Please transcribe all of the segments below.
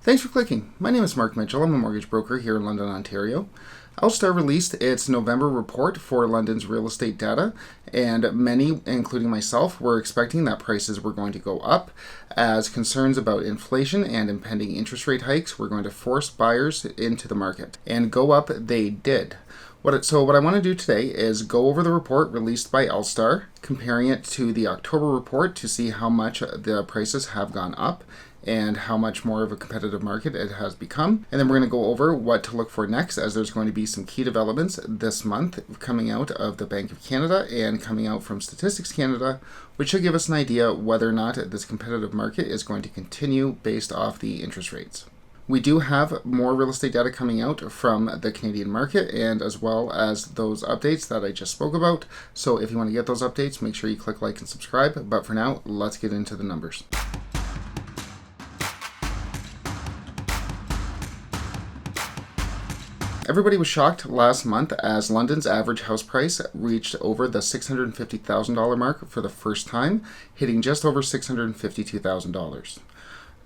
Thanks for clicking. My name is Mark Mitchell. I'm a mortgage broker here in London, Ontario. LSTAR released its November report for London's real estate data, and many, including myself, were expecting that prices were going to go up as concerns about inflation and impending interest rate hikes were going to force buyers into the market. And go up they did. So what I want to do today is go over the report released by LSTAR, comparing it to the October report to see how much the prices have gone up and how much more of a competitive market it has become. And then we're going to go over what to look for next, as there's going to be some key developments this month coming out of the Bank of Canada and coming out from Statistics Canada, which should give us an idea whether or not this competitive market is going to continue based off the interest rates. We do have more real estate data coming out from the Canadian market, and as well as those updates that I just spoke about. So if you want to get those updates, make sure you click like and subscribe. But for now, let's get into the numbers. Everybody was shocked last month as London's average house price reached over the $650,000 mark for the first time, hitting just over $652,000.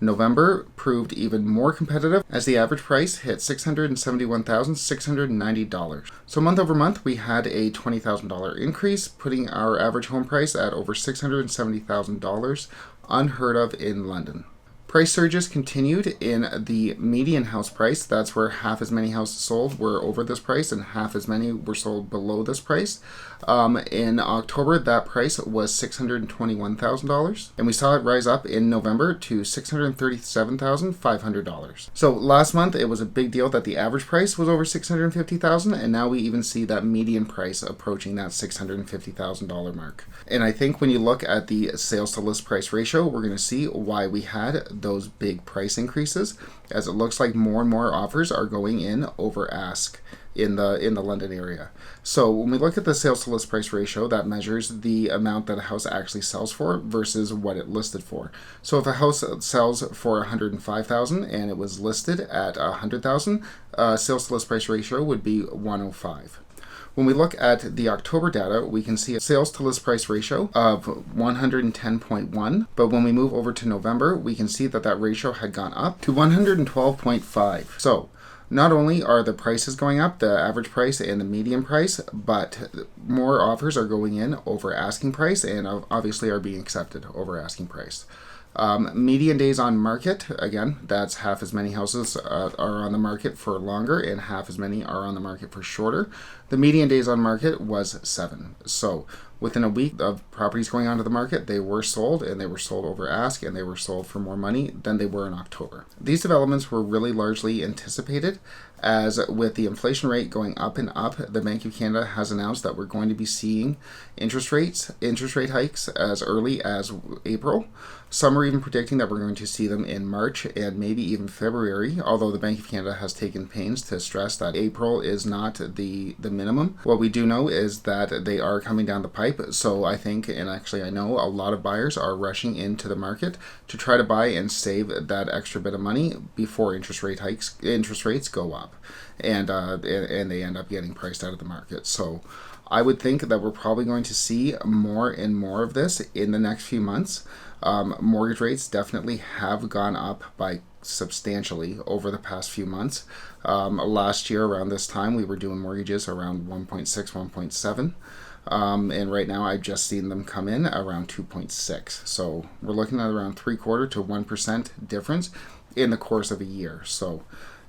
November proved even more competitive as the average price hit $671,690. So month over month, we had a $20,000 increase, putting our average home price at over $670,000, unheard of in London. Price surges continued in the median house price. That's where half as many houses sold were over this price and half as many were sold below this price. In October, that price was $621,000, and we saw it rise up in November to $637,500. So last month, it was a big deal that the average price was over $650,000, and now we even see that median price approaching that $650,000 mark. And I think when you look at the sales to list price ratio, we're going to see why we had those big price increases, as it looks like more and more offers are going in over ask in the London area. So when we look at the sales to list price ratio, that measures the amount that a house actually sells for versus what it listed for. So if a house sells for $105,000 and it was listed at $100,000, sales to list price ratio would be 105. When we look at the October data, we can see a sales to list price ratio of 110.1, but when we move over to November, we can see that that ratio had gone up to 112.5. So not only are the prices going up, the average price and the median price, but more offers are going in over asking price and obviously are being accepted over asking price. Median days on market, again, that's half as many houses are on the market for longer and half as many are on the market for shorter. The median days on market was 7. So within a week of properties going onto the market, they were sold, and they were sold over ask, and they were sold for more money than they were in October. These developments were really largely anticipated, as with the inflation rate going up and up, the Bank of Canada has announced that we're going to be seeing interest rate hikes as early as April. Some are even predicting that we're going to see them in March and maybe even February, although the Bank of Canada has taken pains to stress that April is not the minimum. What we do know is that they are coming down the pipe, so I think, and actually I know, a lot of buyers are rushing into the market to try to buy and save that extra bit of money before interest rates go up, and they end up getting priced out of the market. So I would think that we're probably going to see more and more of this in the next few months. Mortgage rates definitely have gone up by substantially over the past few months. Last year around this time, we were doing mortgages around 1.6, 1.7. And right now I've just seen them come in around 2.6. So we're looking at around 0.75% to 1% difference in the course of a year. So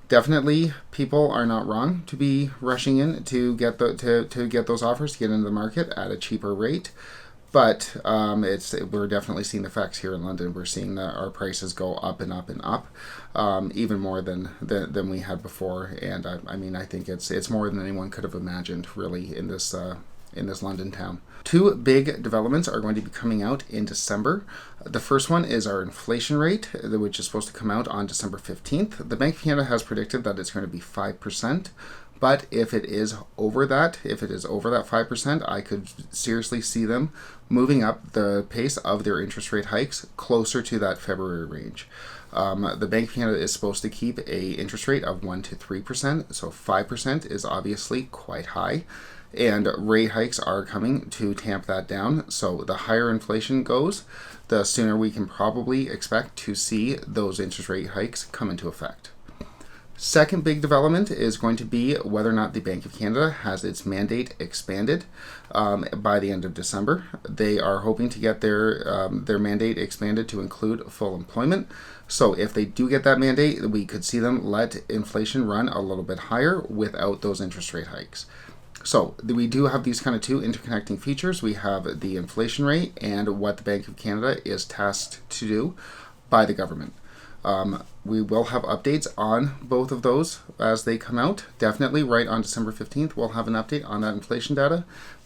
definitely, people are not wrong to be rushing in to get those offers to get into the market at a cheaper rate. But we're definitely seeing the effects here in London. We're seeing that our prices go up and up and up, even more than we had before. And I think it's more than anyone could have imagined, really, in this London town. Two big developments are going to be coming out in December. The first one is our inflation rate, which is supposed to come out on December 15th. The Bank of Canada has predicted that it's going to be 5%. But if it is over that 5%, I could seriously see them moving up the pace of their interest rate hikes closer to that February range. The Bank of Canada is supposed to keep a interest rate of 1 to 3%, so 5% is obviously quite high. And rate hikes are coming to tamp that down. So the higher inflation goes, the sooner we can probably expect to see those interest rate hikes come into effect. Second big development is going to be whether or not the Bank of Canada has its mandate expanded by the end of December. They are hoping to get their mandate expanded to include full employment. So if they do get that mandate, we could see them let inflation run a little bit higher without those interest rate hikes. So we do have these kind of two interconnecting features. We have the inflation rate and what the Bank of Canada is tasked to do by the government. We will have updates on both of those as they come out. Definitely right on December 15th, we'll have an update on that inflation data.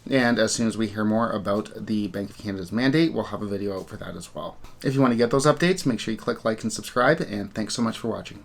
And as soon as we hear more about the Bank of Canada's mandate, we'll have a video out for that as well. If you want to get those updates, make sure you click like and subscribe, and thanks so much for watching.